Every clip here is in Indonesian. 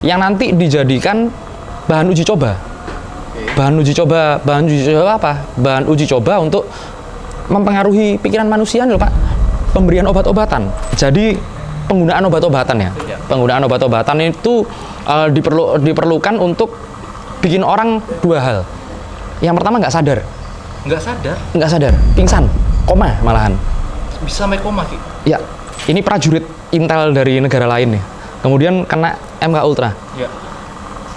yang nanti dijadikan bahan uji coba. Bahan uji coba apa? Bahan uji coba untuk mempengaruhi pikiran manusia loh Pak. Pemberian obat-obatan. Jadi penggunaan obat-obatan ya. Penggunaan obat-obatan itu diperlukan untuk bikin orang dua hal. Yang pertama nggak sadar. Nggak sadar, pingsan, koma malahan. Bisa sampai koma Ki? Ya, ini prajurit intel dari negara lain ya. Kemudian kena MK Ultra. Ya.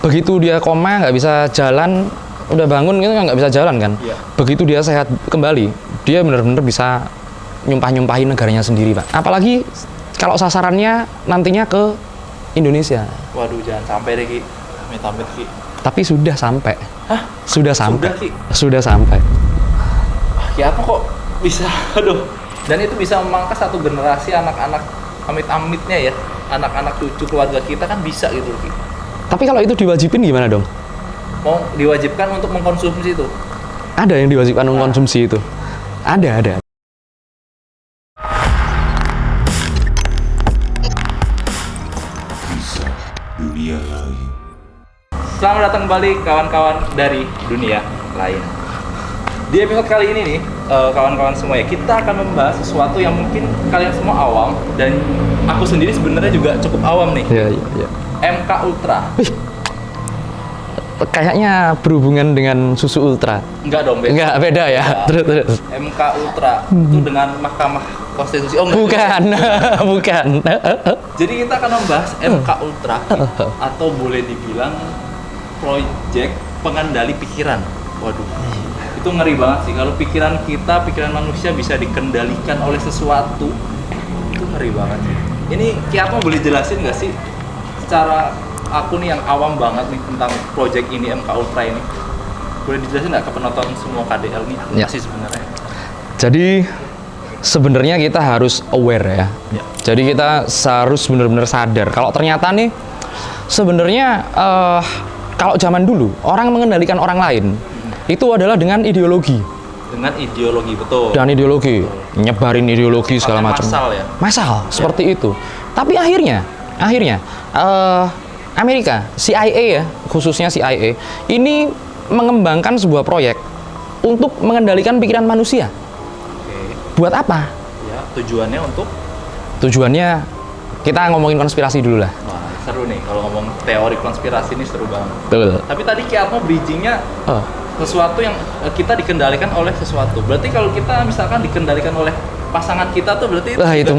Begitu dia koma, nggak bisa jalan, udah bangun gitu nggak bisa jalan kan. Ya. Begitu dia sehat kembali, dia benar-benar bisa nyumpahin negaranya sendiri Pak. Apalagi kalau sasarannya nantinya ke Indonesia. Waduh, jangan sampai deh Ki. Amit-amit Ki. Tapi sudah sampai. Hah? Sudah sampai. Sudah Ki? Sudah sampai. Ya apa kok bisa, aduh. Dan itu bisa memangkas satu generasi anak-anak amit-amitnya ya. Anak-anak cucu keluarga kita kan bisa gitu Ki. Tapi kalau itu diwajibin gimana dong? Mau diwajibkan untuk mengkonsumsi itu? Ada yang diwajibkan mengkonsumsi itu? Ada. Dunia lain. Selamat datang kembali kawan-kawan dari dunia lain. Di episode kali ini nih, kawan-kawan semua ya, kita akan membahas sesuatu yang mungkin kalian semua awam dan aku sendiri sebenarnya juga cukup awam nih. Iya. MK Ultra. Kayaknya berhubungan dengan susu ultra. Enggak dong, Enggak, beda ya. Terus. MK Ultra itu dengan Mahkamah Konstitusi. Oh, enggak. Bukan. Bukan. Jadi kita akan membahas MK Ultra atau boleh dibilang proyek pengendali pikiran. Waduh. Itu ngeri banget sih kalau pikiran manusia bisa dikendalikan oleh sesuatu. Itu ngeri banget sih. Ini Kiatmo boleh jelasin nggak sih secara aku nih yang awam banget nih tentang proyek ini MK Ultra ini? Boleh dijelasin nggak ke penonton semua KDL nih? Apa sih sebenarnya? Jadi sebenarnya kita harus aware ya. Jadi kita harus benar-benar sadar kalau ternyata nih sebenarnya kalau zaman dulu orang mengendalikan orang lain itu adalah dengan ideologi. Dengan ideologi, betul. Dan ideologi, nyebarin ideologi segala macam. Massal ya. Massal seperti itu. Tapi akhirnya Amerika, CIA ya, khususnya CIA, ini mengembangkan sebuah proyek untuk mengendalikan pikiran manusia. Oke. Buat apa? Ya, tujuannya untuk? Tujuannya kita ngomongin konspirasi dulu lah. Wah, seru nih kalau ngomong teori konspirasi ini seru banget. Betul. Tapi tadi Kiatmo bridgingnya sesuatu yang kita dikendalikan oleh sesuatu. Berarti kalau kita misalkan dikendalikan oleh pasangan kita tuh berarti itu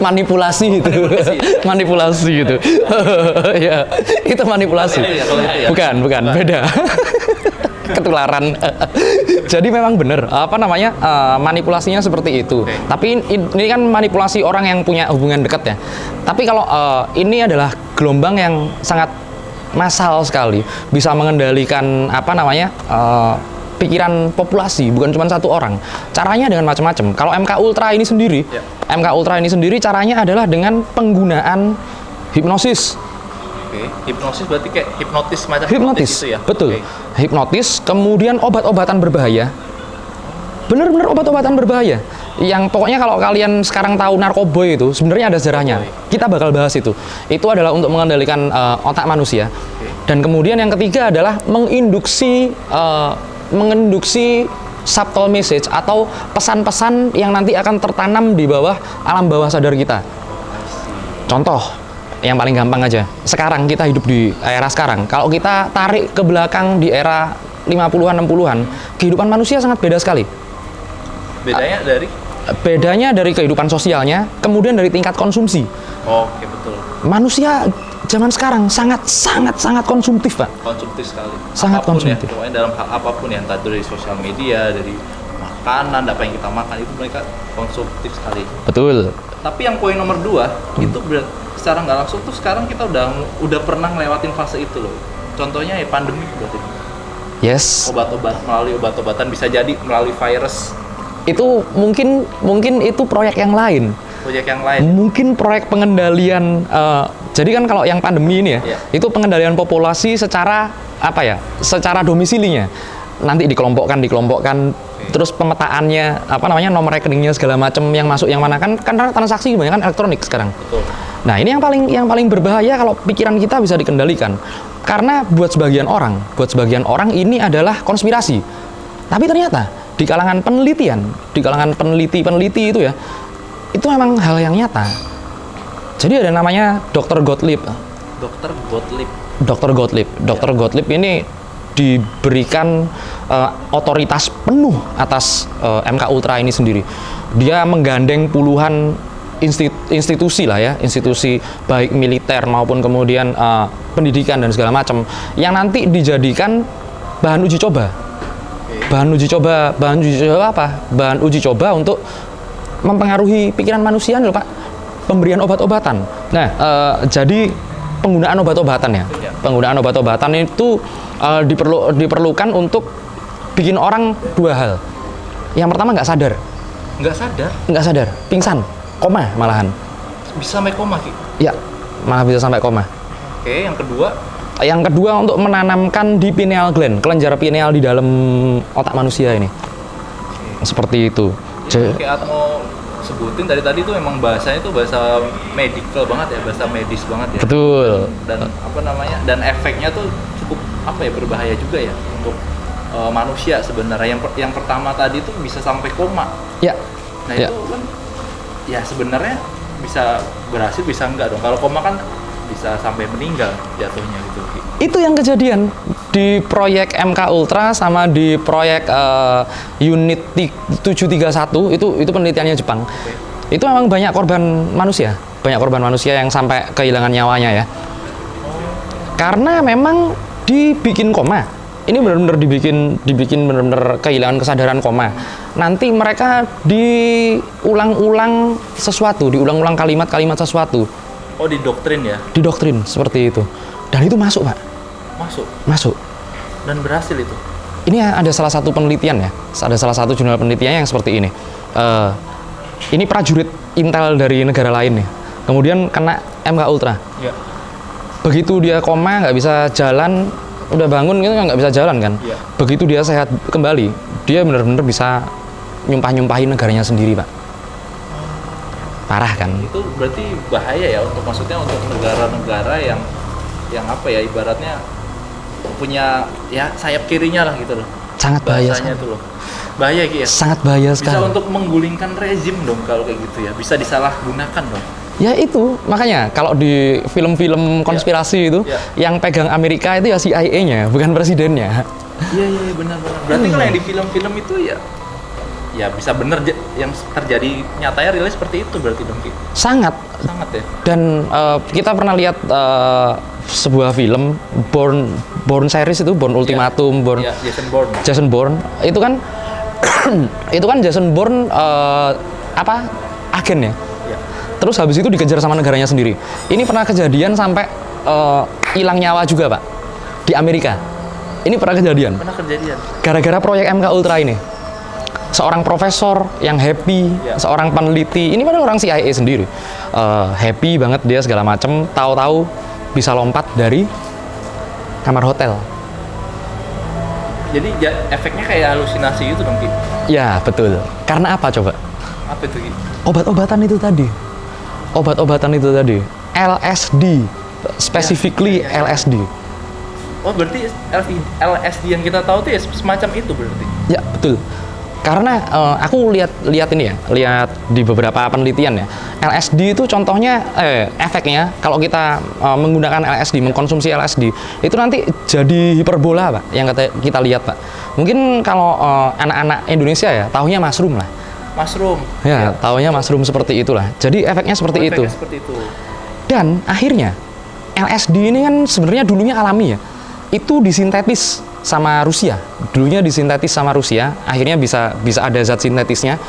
manipulasi itu. Manipulasi itu. Ya, itu manipulasi. Ya. Bukan, beda. Ketularan. Jadi memang benar manipulasinya seperti itu. Okay. Tapi ini kan manipulasi orang yang punya hubungan dekat ya. Tapi kalau ini adalah gelombang yang sangat massal sekali, bisa mengendalikan pikiran populasi, bukan cuma satu orang. Caranya dengan macam-macam. Kalau MK Ultra ini sendiri caranya adalah dengan penggunaan hipnosis. Oke. Hipnosis berarti kayak hipnotis macam Hipnotis gitu ya. betul. Okay. Hipnotis, kemudian obat-obatan berbahaya. Bener-bener obat-obatan berbahaya. Yang pokoknya kalau kalian sekarang tahu narkoboy itu sebenarnya ada sejarahnya. Kita bakal bahas itu. Itu adalah untuk mengendalikan otak manusia. Okay. Dan kemudian yang ketiga adalah menginduksi subtle message atau pesan-pesan yang nanti akan tertanam di bawah alam bawah sadar kita. Contoh yang paling gampang aja. Sekarang kita hidup di era sekarang. Kalau kita tarik ke belakang di era 50-an 60-an, kehidupan manusia sangat beda sekali. Bedanya dari kehidupan sosialnya, kemudian dari tingkat konsumsi. Oke, betul. Manusia zaman sekarang sangat konsumtif, Pak. Konsumtif sekali. Sangat apapun konsumtif. Ya, pokoknya dalam hal apapun ya, entah dari sosial media, dari makanan, apa yang kita makan itu mereka konsumtif sekali. Betul. Tapi yang poin nomor 2 itu secara nggak langsung tuh sekarang kita udah pernah ngelewatin fase itu loh. Contohnya ya pandemi berarti. Yes. Melalui obat-obatan bisa jadi melalui virus. Itu mungkin itu proyek yang lain. Mungkin proyek pengendalian. Jadi kan kalau yang pandemi ini ya, itu pengendalian populasi secara secara domisilinya. Nanti dikelompokkan, terus pemetaannya nomor rekeningnya segala macam yang masuk yang mana kan karena transaksi kebanyakan elektronik sekarang. Betul. Nah, ini yang paling berbahaya kalau pikiran kita bisa dikendalikan. Karena buat sebagian orang ini adalah konspirasi. Tapi ternyata di kalangan peneliti itu ya, itu memang hal yang nyata. Jadi ada namanya Dr. Gottlieb. Dr. Gottlieb ini diberikan otoritas penuh atas MK Ultra ini sendiri. Dia menggandeng puluhan institusi lah ya, institusi baik militer maupun kemudian pendidikan dan segala macam yang nanti dijadikan bahan uji coba. Bahan uji coba apa? Bahan uji coba untuk mempengaruhi pikiran manusia loh Pak. Pemberian obat-obatan. Nah, jadi penggunaan obat-obatan ya. Penggunaan obat-obatan itu diperlukan untuk bikin orang dua hal. Yang pertama nggak sadar, pingsan. Koma malahan. Bisa sampai koma, Ki? Ya, malah bisa sampai koma. Oke, yang kedua? Yang kedua untuk menanamkan di pineal gland, kelenjar pineal di dalam otak manusia ini. Seperti itu. Oke, atau mau sebutin tadi itu memang bahasanya itu bahasa medical banget ya, bahasa medis banget ya. Betul. Dan apa namanya? Dan efeknya tuh cukup berbahaya juga ya untuk manusia sebenarnya. Yang pertama tadi tuh bisa sampai koma. Ya. Nah, itu kan ya sebenarnya bisa berhasil bisa enggak dong. Kalau koma kan bisa sampai meninggal jatuhnya gitu. Itu yang kejadian di proyek MK Ultra sama di proyek unit 731 itu penelitiannya Jepang. Okay. Itu memang banyak korban manusia yang sampai kehilangan nyawanya ya. Karena memang dibikin koma. Ini benar-benar dibikin benar-benar kehilangan kesadaran koma. Nanti mereka diulang-ulang kalimat-kalimat sesuatu. Oh, didoktrin ya? Didoktrin seperti itu. Dan itu masuk, Pak. Masuk. Dan berhasil itu? Ini ada salah satu penelitian ya. Ada salah satu jurnal penelitian yang seperti ini. Ini prajurit intel dari negara lain nih. Kemudian kena MK Ultra. Ya. Begitu dia koma, nggak bisa jalan, udah bangun gitu nggak bisa jalan kan. Ya. Begitu dia sehat kembali, dia benar-benar bisa nyumpahin negaranya sendiri, Pak. Parah kan? Itu berarti bahaya ya untuk negara-negara yang apa ya, ibaratnya punya ya sayap kirinya lah gitu loh. Sangat bahaya. Bahasanya tuh loh. Bahaya Ki ya. Sangat bahaya sekali. Bisa untuk menggulingkan rezim dong kalau kayak gitu ya. Bisa disalahgunakan dong. Ya itu, makanya kalau di film-film konspirasi itu yang pegang Amerika itu ya CIA-nya, bukan presidennya. Iya benar. Berarti kalau yang di film-film itu ya bisa bener yang terjadi nyatanya realnya seperti itu berarti dong Ki. Sangat ya. Dan kita pernah lihat sebuah film Bourne series itu, Bourne Ultimatum, Jason Bourne. Itu kan Jason Bourne agen ya. Terus habis itu dikejar sama negaranya sendiri. Ini pernah kejadian sampai hilang nyawa juga, Pak. Di Amerika. Ini pernah kejadian. Gara-gara proyek MK Ultra ini. Seorang profesor yang happy, seorang peneliti, ini padahal orang CIA sendiri. Happy banget dia segala macem, tahu-tahu bisa lompat dari kamar hotel. Jadi efeknya kayak halusinasi gitu dong, Ki? Ya, betul. Karena apa coba? Apa itu, Ki? Obat-obatan itu tadi. LSD. Specifically LSD. Oh, berarti LSD yang kita tahu tuh ya semacam itu berarti? Ya, betul. Karena aku lihat ini ya, lihat di beberapa penelitian ya. LSD itu contohnya efeknya kalau kita menggunakan LSD, mengkonsumsi LSD, itu nanti jadi hiperbola, Pak, yang kita lihat, Pak. Mungkin kalau anak-anak Indonesia ya, taunya mushroom lah. Mushroom. Ya, taunya mushroom seperti itulah. Jadi efeknya seperti itu. Dan akhirnya LSD ini kan sebenarnya dulunya alami ya. Itu disintetis sama Rusia. Dulunya disintetis sama Rusia, akhirnya bisa ada zat sintetisnya,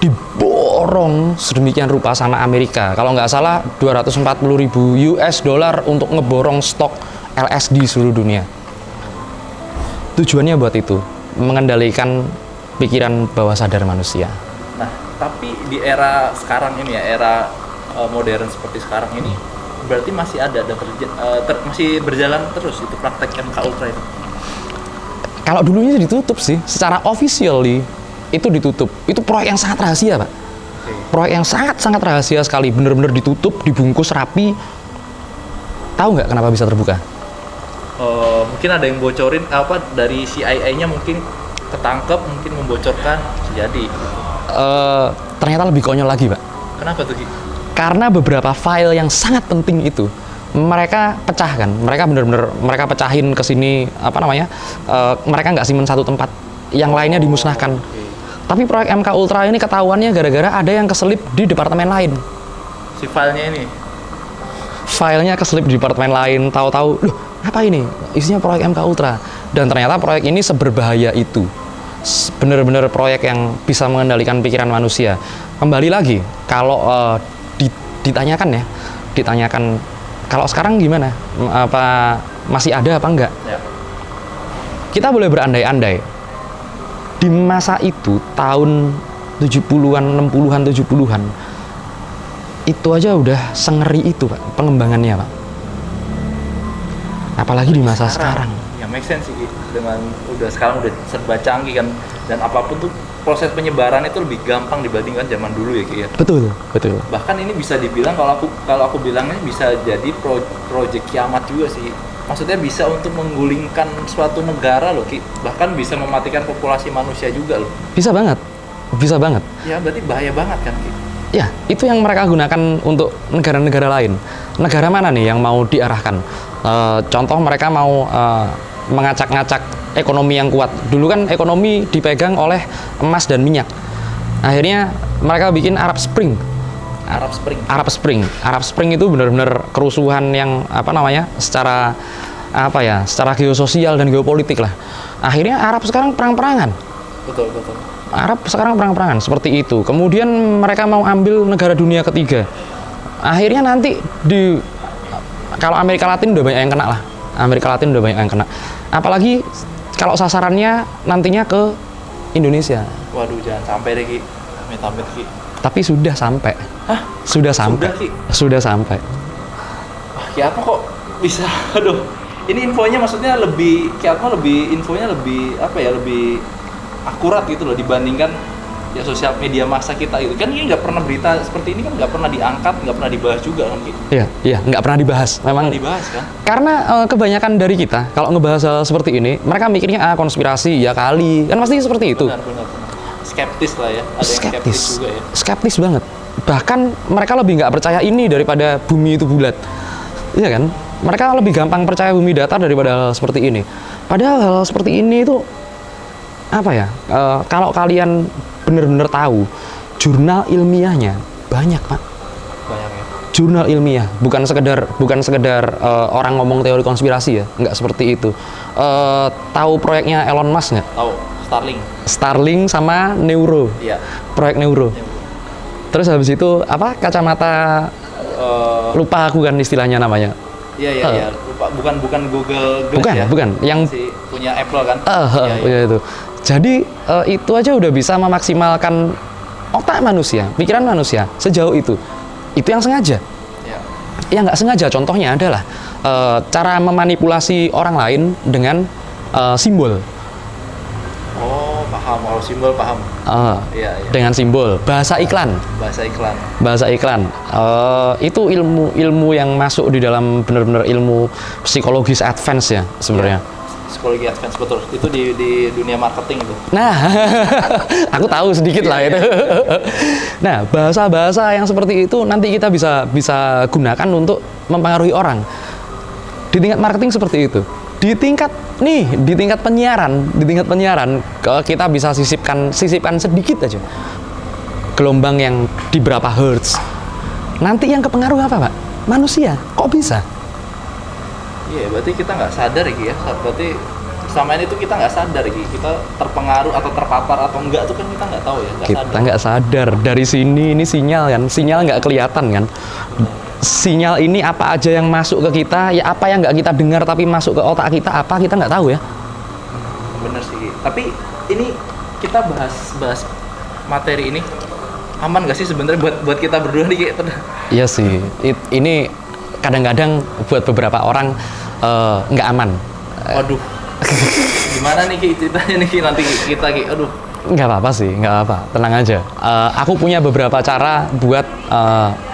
diborong sedemikian rupa sama Amerika. Kalau nggak salah 240.000 US dollar untuk ngeborong stok LSD seluruh dunia. Tujuannya buat itu, mengendalikan pikiran bawah sadar manusia. Nah, tapi di era sekarang ini ya, era modern seperti sekarang ini, berarti masih ada dan masih berjalan terus itu praktek MK Ultra itu. Kalau dulunya ditutup sih, secara officially itu ditutup. Itu proyek yang sangat rahasia, Pak. proyek yang sangat-sangat rahasia sekali, bener-bener ditutup, dibungkus rapi. Tahu nggak kenapa bisa terbuka? Mungkin ada yang bocorin apa dari CIA-nya mungkin ketangkep, mungkin membocorkan, jadi. Ternyata lebih konyol lagi, Pak. Kenapa tuh Ki? Karena beberapa file yang sangat penting itu mereka pecahkan, mereka benar-benar mereka pecahin ke sini apa namanya? Mereka nggak simpen satu tempat, yang lainnya dimusnahkan. Tapi proyek MK Ultra ini ketahuannya gara-gara ada yang keselip di departemen lain. Si filenya ini. Filenya keselip di departemen lain, tahu-tahu, loh apa ini? Isinya proyek MK Ultra. Dan ternyata proyek ini seberbahaya itu. Bener-bener proyek yang bisa mengendalikan pikiran manusia. Kembali lagi, kalau ditanyakan kalau sekarang gimana? Apa masih ada apa enggak? Ya. Kita boleh berandai-andai. Di masa itu, tahun 70-an, 60-an, 70-an, itu aja udah sengeri itu, Pak, pengembangannya, Pak. Apalagi di masa sekarang. Ya make sense sih, Ki. Dengan sekarang udah serba canggih kan, dan apapun tuh proses penyebaran itu lebih gampang dibandingkan zaman dulu ya, Ki ya. Betul, betul. Bahkan ini bisa dibilang kalau aku bilangnya bisa jadi proyek kiamat juga sih. Maksudnya bisa untuk menggulingkan suatu negara loh, Ki. Bahkan bisa mematikan populasi manusia juga loh. Bisa banget. Bisa banget. Ya berarti bahaya banget kan, Ki. Ya, itu yang mereka gunakan untuk negara-negara lain. Negara mana nih yang mau diarahkan? Contoh mereka mau mengacak-ngacak ekonomi yang kuat. Dulu kan ekonomi dipegang oleh emas dan minyak. Akhirnya mereka bikin Arab Spring. Arab Spring itu benar-benar kerusuhan yang apa namanya? Secara geososial dan geopolitik lah. Akhirnya Arab sekarang perang-perangan. Betul. Arab sekarang perang-perangan seperti itu. Kemudian mereka mau ambil negara dunia ketiga. Akhirnya nanti kalau Amerika Latin udah banyak yang kena lah. Apalagi kalau sasarannya nantinya ke Indonesia. Waduh, jangan sampai deh, Ki. Amit-amit, Ki. Tapi sudah sampai. Hah? Sudah sampai. Ki? Sudah sampai. Wah, Ki apa kok bisa? Aduh. Ini infonya maksudnya infonya lebih akurat gitu loh dibandingkan ya sosial media massa kita gitu. Kan ini nggak pernah berita seperti ini kan nggak pernah diangkat, nggak pernah dibahas juga kan, Ki? Iya, nggak pernah dibahas. Memang dibahas kan? Karena kebanyakan dari kita kalau ngebahas hal seperti ini, mereka mikirnya konspirasi ya kali. Kan pasti seperti itu. Benar. Skeptis lah ya. Ada yang skeptis juga ya. Skeptis banget. Bahkan mereka lebih nggak percaya ini daripada bumi itu bulat. Iya kan? Mereka lebih gampang percaya bumi datar daripada hal seperti ini. Padahal hal seperti ini itu apa ya? Kalau kalian benar-benar tahu, jurnal ilmiahnya banyak, Pak. Banyak ya. Jurnal ilmiah, bukan sekedar orang ngomong teori konspirasi ya, nggak seperti itu. Tahu proyeknya Elon Musk nggak? Tahu, Starlink sama Neuro. Iya. Proyek Neuro. Terus habis itu apa? Kacamata lupa aku kan istilahnya namanya. Iya. Lupa, bukan Google Glass Bukan. Yang si punya Apple kan? Iya itu. Jadi itu aja udah bisa memaksimalkan otak manusia, pikiran manusia sejauh itu. Itu yang sengaja. Ya. Yang nggak sengaja contohnya adalah cara memanipulasi orang lain dengan simbol. Oh, paham. Kalau simbol paham. Iya. Dengan simbol, bahasa iklan. Itu ilmu yang masuk di dalam benar-benar ilmu psikologis advance ya sebenarnya. Psikologi advance, betul. Itu di dunia marketing itu. Nah, aku tahu sedikit lah itu. Nah, bahasa-bahasa yang seperti itu nanti kita bisa gunakan untuk mempengaruhi orang. Di tingkat marketing seperti itu. Di tingkat penyiaran kita bisa sisipkan sedikit aja gelombang yang di berapa hertz. Nanti yang kepengaruh apa, Pak? Manusia. Kok bisa? Iya, berarti kita nggak sadar ya. Berarti selama ini tuh kita nggak sadar ya. Kita terpengaruh atau terpapar atau enggak tuh kan kita nggak tahu ya. Kita nggak sadar. Dari sini ini sinyal kan. Sinyal nggak kelihatan kan. Sinyal ini apa aja yang masuk ke kita, ya apa yang nggak kita dengar tapi masuk ke otak kita, apa kita nggak tahu ya. Bener sih. Tapi ini kita bahas materi ini aman nggak sih sebenarnya buat kita berdua nih kayak? Iya sih. Ini kadang-kadang buat beberapa orang nggak aman. Waduh. Gimana nih Ki ceritanya nih Ki nanti kita Ki? Aduh. Nggak apa-apa sih, nggak apa-apa, tenang aja. Aku punya beberapa cara buat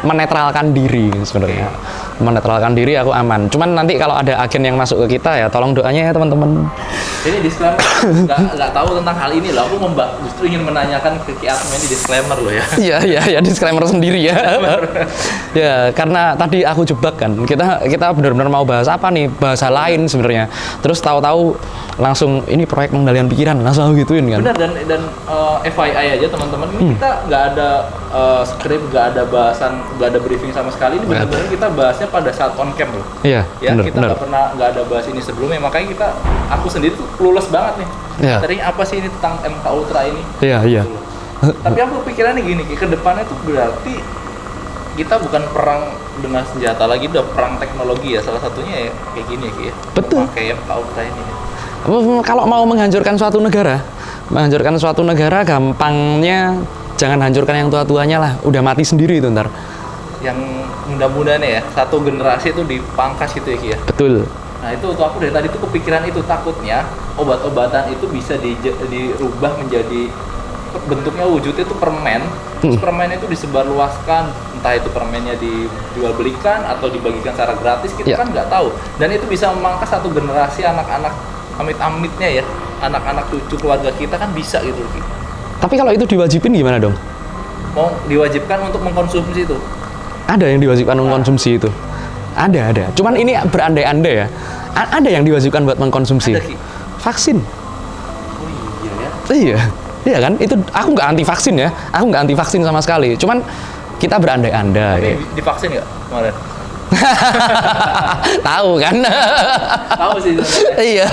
menetralkan diri sebenarnya. Menetralkan diri aku aman. Cuman nanti kalau ada agen yang masuk ke kita ya, tolong doanya ya teman-teman. Ini disclaimer, nggak tahu tentang hal ini loh. Aku justru ingin menanyakan ke Ki Atom ini disclaimer loh ya. Iya, disclaimer sendiri ya. Ya, karena tadi aku jebak kan. Kita benar-benar mau bahas apa nih? Bahasa lain sebenarnya. Terus tahu-tahu langsung ini proyek pengendalian pikiran, langsung aku gituin kan. Benar, dan FYI aja teman-teman, ini kita nggak ada skrip, nggak ada bahasan, nggak ada briefing sama sekali. Ini benar-benar kita bahasnya pada saat on cam loh. Iya, ya, benar, kita nggak ada bahas ini sebelumnya, makanya aku sendiri tuh clueless banget nih. Iya. Tadi apa sih ini tentang MK Ultra ini? Iya. Gitu loh. Tapi aku pikirannya gini, Ki, ke depannya tuh berarti kita bukan perang dengan senjata lagi, udah perang teknologi ya. Salah satunya ya kayak gini ya, Ki, ya. Betul. Kayak MK Ultra ini. Kalau mau menghancurkan suatu negara, gampangnya jangan hancurkan yang tua-tuanya lah. Udah mati sendiri itu ntar. Yang mudah-mudahan ya, satu generasi itu dipangkas gitu ya, Ki, ya. Betul. Nah itu tuh aku dari tadi tuh kepikiran itu, takutnya obat-obatan itu bisa dirubah menjadi bentuknya, wujudnya itu permen. Terus permen itu disebarluaskan, entah itu permennya dijual belikan atau dibagikan secara gratis, kita kan nggak tahu. Dan itu bisa memangkas satu generasi anak-anak, amit-amitnya ya, anak-anak cucu keluarga kita kan bisa gitu. Tapi kalau itu diwajibin gimana dong? Mau diwajibkan untuk mengkonsumsi itu? Ada yang diwajibkan mengkonsumsi itu. Ada. Cuman ini berandai-andai ya. Ada yang diwajibkan buat mengkonsumsi. Ada, Ki. Vaksin. Oh iya ya. Iya kan? Itu aku nggak anti vaksin ya. Aku nggak anti vaksin sama sekali. Cuman kita berandai-andai. Divaksin nggak kemarin? Tahu kan? Tahu sih sebenarnya. Iya.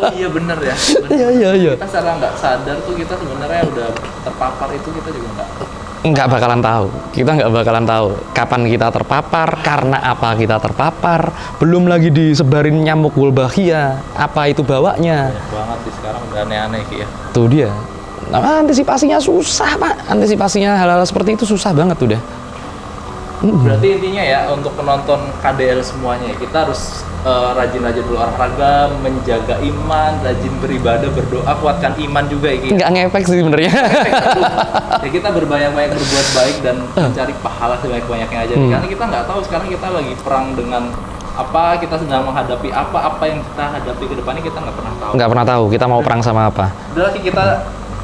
Oh iya bener ya. Iya. Kita secara nggak sadar tuh kita sebenarnya udah terpapar itu, kita juga nggak bakalan tahu. Kita nggak bakalan tahu kapan kita terpapar, karena apa kita terpapar. Belum lagi disebarin nyamuk Wolbachia. Apa itu bawanya? banyak banget sih sekarang, udah aneh-aneh, Ki, ya. Tuh dia. Nah, antisipasinya susah, Pak. Antisipasinya hal-hal seperti itu susah banget udah. Berarti intinya ya, untuk penonton KDL semuanya ya, kita harus rajin-rajin berolahraga, menjaga iman, rajin beribadah, berdoa, kuatkan iman juga ya, Ki. Nggak ngefek sih sebenarnya. Ya kita berbanyak-banyak berbuat baik dan mencari pahala sebanyak-banyaknya aja. Karena kita nggak tahu sekarang kita lagi perang dengan apa, kita sedang menghadapi apa yang kita hadapi ke depannya, kita nggak pernah tahu. Nggak pernah tahu kita mau perang sama apa. Udah lagi kita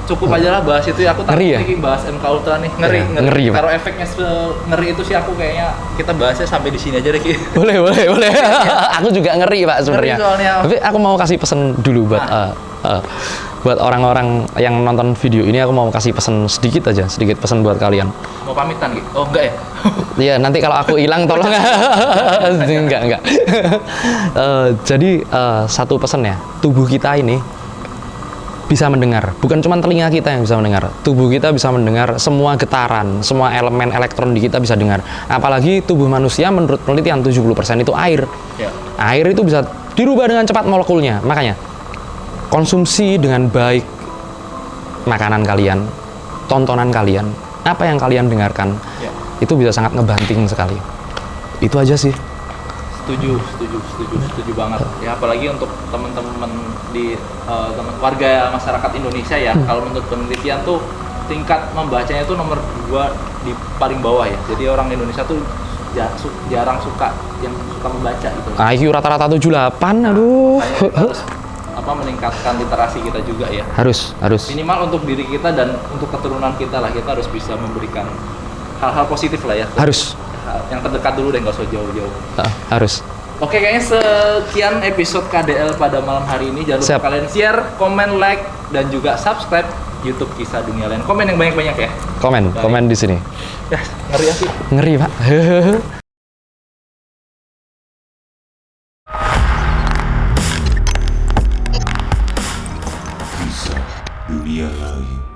cukup aja lah bahas itu ya. Aku takut Ngeri ya? nih bahas MK Ultra nih. Ngeri. Pak. Kalau efeknya ngeri itu sih, aku kayaknya kita bahasnya sampai di sini aja deh, Ki. Boleh. Aku juga ngeri, Pak, sebenarnya. Ngeri soalnya. Tapi aku mau kasih pesan dulu buat orang-orang yang nonton video ini. Aku mau kasih pesan sedikit pesan buat kalian. Mau pamitan, Ki? Oh enggak ya? Iya, nanti kalau aku hilang tolong. Enggak. Jadi satu pesan ya, tubuh kita ini bisa mendengar, bukan cuma telinga kita yang bisa mendengar, tubuh kita bisa mendengar semua getaran, semua elemen elektron di kita bisa dengar. Apalagi tubuh manusia menurut penelitian 70% itu air. Ya. Air itu bisa dirubah dengan cepat molekulnya. Makanya konsumsi dengan baik makanan kalian, tontonan kalian, apa yang kalian dengarkan, itu bisa sangat ngebanting sekali. Itu aja sih. Setuju banget ya, apalagi untuk teman-teman di warga masyarakat Indonesia ya. Kalau menurut penelitian tuh tingkat membacanya tuh nomor 2 di paling bawah ya. Jadi orang Indonesia tuh jarang suka membaca gitu. IQ rata-rata 78, aduh. Harus meningkatkan literasi kita juga ya. Harus. Minimal untuk diri kita dan untuk keturunan kita lah, kita harus bisa memberikan hal-hal positif lah ya. Harus. Yang terdekat dulu deh, nggak usah jauh-jauh. Harus. Oke, kayaknya sekian episode KDL pada malam hari ini. Jangan lupa kalian share, komen, like, dan juga subscribe YouTube Kisah Dunia Lain. Komen yang banyak-banyak ya. Komen di sini. Ya, ngeri ya sih. Ngeri, Pak. Kisah Dunia Lain.